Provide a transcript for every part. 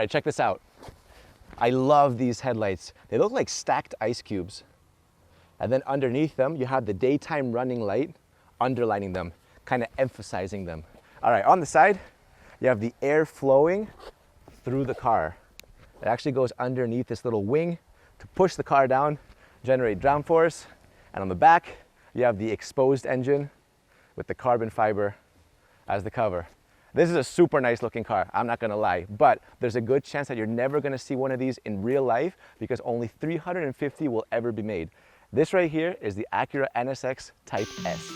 right, check this out. I love these headlights. They look like stacked ice cubes. And then underneath them, you have the daytime running light underlining them, kind of emphasizing them. All right, on the side, you have the air flowing through the car. It actually goes underneath this little wing to push the car down, generate downforce. And on the back, you have the exposed engine with the carbon fiber as the cover. This is a super nice looking car, I'm not gonna lie, but there's a good chance that you're never gonna see one of these in real life because only 350 will ever be made. This right here is the Acura NSX Type S.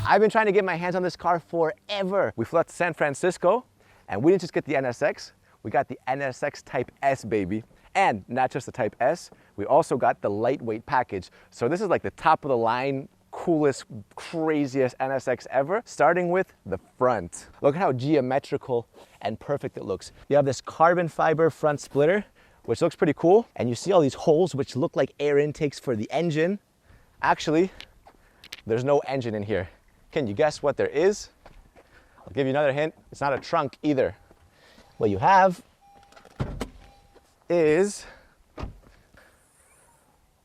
I've been trying to get my hands on this car forever. We flew out to San Francisco and we didn't just get the NSX, we got the NSX Type S, baby. And not just the Type S, we also got the lightweight package. So this is like the top of the line, coolest, craziest NSX ever, starting with the front. Look at how geometrical and perfect it looks. You have this carbon fiber front splitter, which looks pretty cool. And you see all these holes, which look like air intakes for the engine. Actually, there's no engine in here. Can you guess what there is? I'll give you another hint. It's not a trunk either. What you have is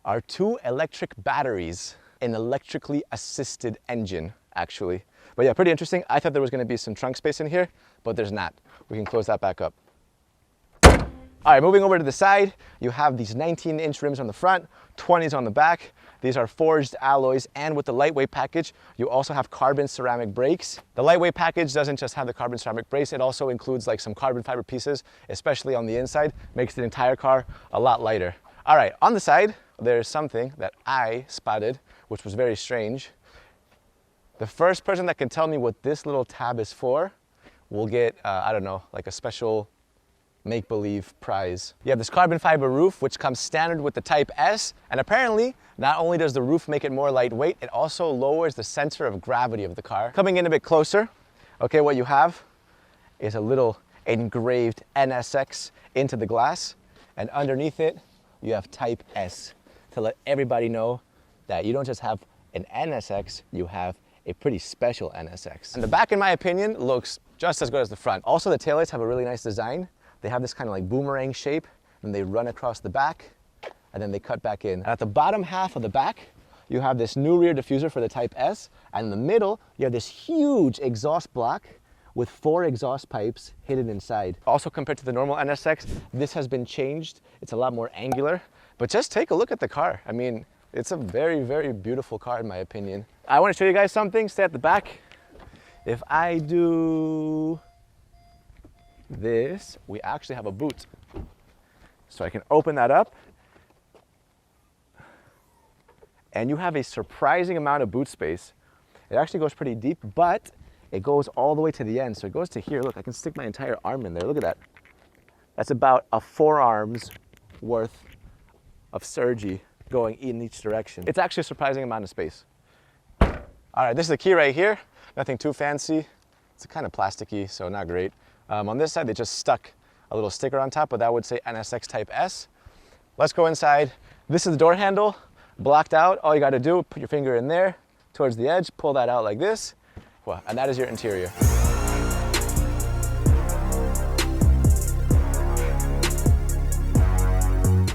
our 2 electric batteries, an electrically assisted engine, actually. But yeah, pretty interesting. I thought there was gonna be some trunk space in here, but there's not. We can close that back up. All right, moving over to the side, you have these 19-inch rims on the front, 20s on the back. These are forged alloys, and with the lightweight package, you also have carbon ceramic brakes. The lightweight package doesn't just have the carbon ceramic brakes, it also includes like some carbon fiber pieces, especially on the inside, makes the entire car a lot lighter. All right, on the side, there's something that I spotted, which was very strange. The first person that can tell me what this little tab is for will get, I don't know, like a special make-believe prize. You have this carbon fiber roof, which comes standard with the Type S, and apparently, not only does the roof make it more lightweight, it also lowers the center of gravity of the car. Coming in a bit closer, okay, what you have is a little engraved NSX into the glass, and underneath it, you have Type S to let everybody know that you don't just have an NSX, you have a pretty special NSX. And the back, in my opinion, looks just as good as the front. Also, the taillights have a really nice design. They have this kind of like boomerang shape, and they run across the back, and then they cut back in. And at the bottom half of the back, you have this new rear diffuser for the Type S, and in the middle, you have this huge exhaust block with 4 exhaust pipes hidden inside. Also, compared to the normal NSX, this has been changed. It's a lot more angular, but just take a look at the car. I mean, it's a very, very beautiful car in my opinion. I want to show you guys something. Stay at the back. If I do this, we actually have a boot. So I can open that up, and you have a surprising amount of boot space. It actually goes pretty deep, but it goes all the way to the end. So it goes to here. Look, I can stick my entire arm in there. Look at that. That's about a forearm's worth of Sergi going in each direction. It's actually a surprising amount of space. All right, this is the key right here. Nothing too fancy. It's kind of plasticky, so not great. On this side, they just stuck a little sticker on top, but that would say NSX Type S. Let's go inside. This is the door handle, blocked out. All you gotta do, put your finger in there, towards the edge, pull that out like this, well, and that is your interior.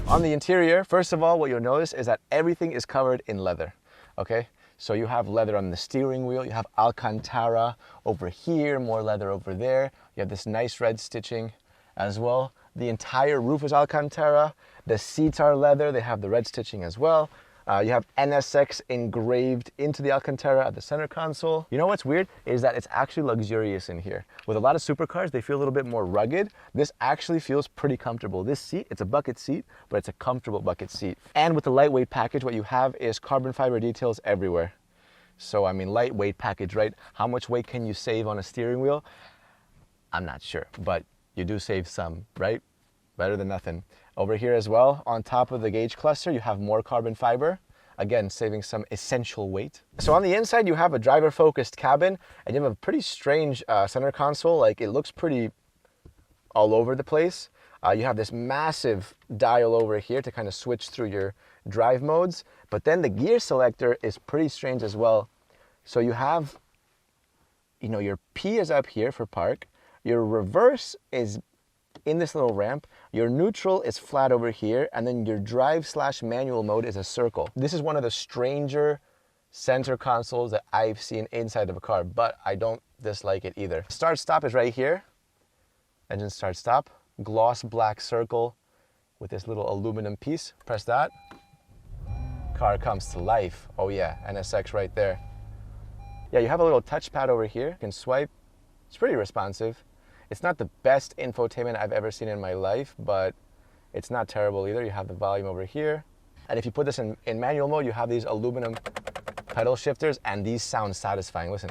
On the interior, first of all, what you'll notice is that everything is covered in leather, okay? So you have leather on the steering wheel, you have Alcantara over here, more leather over there. You have this nice red stitching as well. The entire roof is Alcantara. The seats are leather, they have the red stitching as well. You have NSX engraved into the Alcantara at the center console. You know what's weird is that it's actually luxurious in here. With a lot of supercars, they feel a little bit more rugged. This actually feels pretty comfortable. This seat, it's a bucket seat, but it's a comfortable bucket seat. And with the lightweight package, what you have is carbon fiber details everywhere. So, I mean, lightweight package, right? How much weight can you save on a steering wheel? I'm not sure, but you do save some, right? Better than nothing. Over here as well, on top of the gauge cluster, you have more carbon fiber. Again, saving some essential weight. So on the inside, you have a driver-focused cabin, and you have a pretty strange center console. Like, it looks pretty all over the place. You have this massive dial over here to kind of switch through your drive modes. But then the gear selector is pretty strange as well. So you have you know, your P is up here for park, your reverse is in this little ramp, your neutral is flat over here, and then your drive/manual mode is a circle. This is one of the stranger center consoles that I've seen inside of a car, but I don't dislike it either. Start stop is right here. Engine start stop, gloss black circle with this little aluminum piece. Press that. Car comes to life. Oh yeah, NSX right there. Yeah, you have a little touchpad over here. You can swipe. It's pretty responsive. It's not the best infotainment I've ever seen in my life, but it's not terrible either. You have the volume over here. And if you put this in manual mode, you have these aluminum pedal shifters, and these sound satisfying. Listen.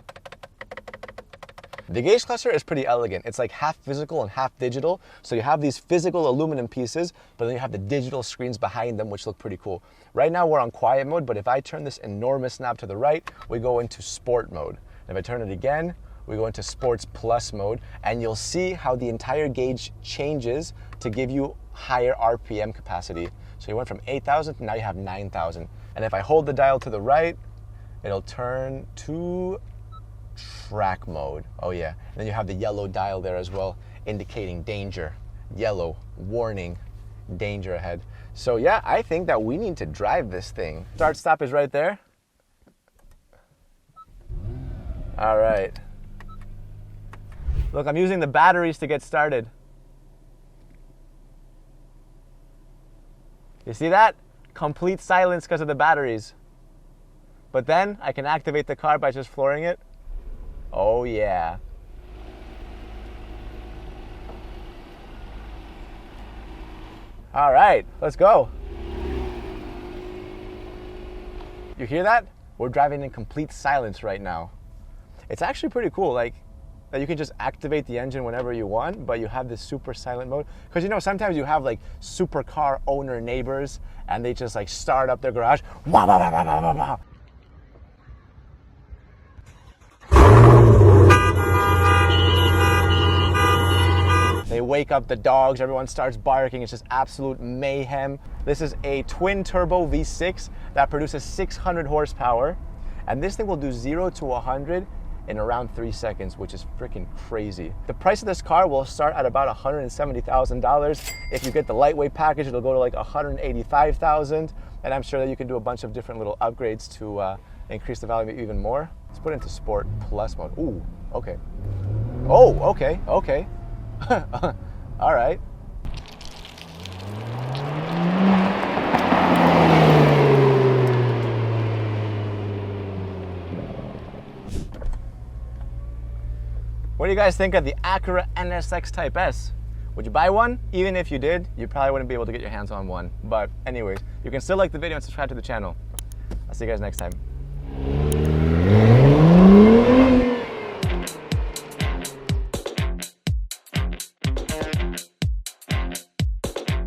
The gauge cluster is pretty elegant. It's like half physical and half digital. So you have these physical aluminum pieces, but then you have the digital screens behind them, which look pretty cool. Right now we're on quiet mode, but if I turn this enormous knob to the right, we go into sport mode. And if I turn it again, we go into sports plus mode, and you'll see how the entire gauge changes to give you higher RPM capacity. So you went from 8,000 to now you have 9,000. And if I hold the dial to the right, it'll turn to track mode. Oh yeah. And then you have the yellow dial there as well, indicating danger. Yellow, warning, danger ahead. So yeah, I think that we need to drive this thing. Start stop is right there. All right. Look, I'm using the batteries to get started. You see that? Complete silence because of the batteries. But then I can activate the car by just flooring it. Oh yeah. All right, let's go. You hear that? We're driving in complete silence right now. It's actually pretty cool, like that you can just activate the engine whenever you want, but you have this super silent mode. Because you know, sometimes you have like supercar owner neighbors and they just like start up their garage. Wah, wah, wah, wah, wah, wah. They wake up the dogs, everyone starts barking, it's just absolute mayhem. This is a twin turbo V6 that produces 600 horsepower, and this thing will do 0 to 100 in around 3 seconds, which is freaking crazy. The price of this car will start at about $170,000. If you get the lightweight package, it'll go to like $185,000, and I'm sure that you can do a bunch of different little upgrades to increase the value even more. Let's put it into Sport Plus mode. Ooh, okay. Oh, okay, okay. All right. What do you guys think of the Acura NSX Type S? Would you buy one? Even if you did, you probably wouldn't be able to get your hands on one. But anyways, you can still like the video and subscribe to the channel. I'll see you guys next time.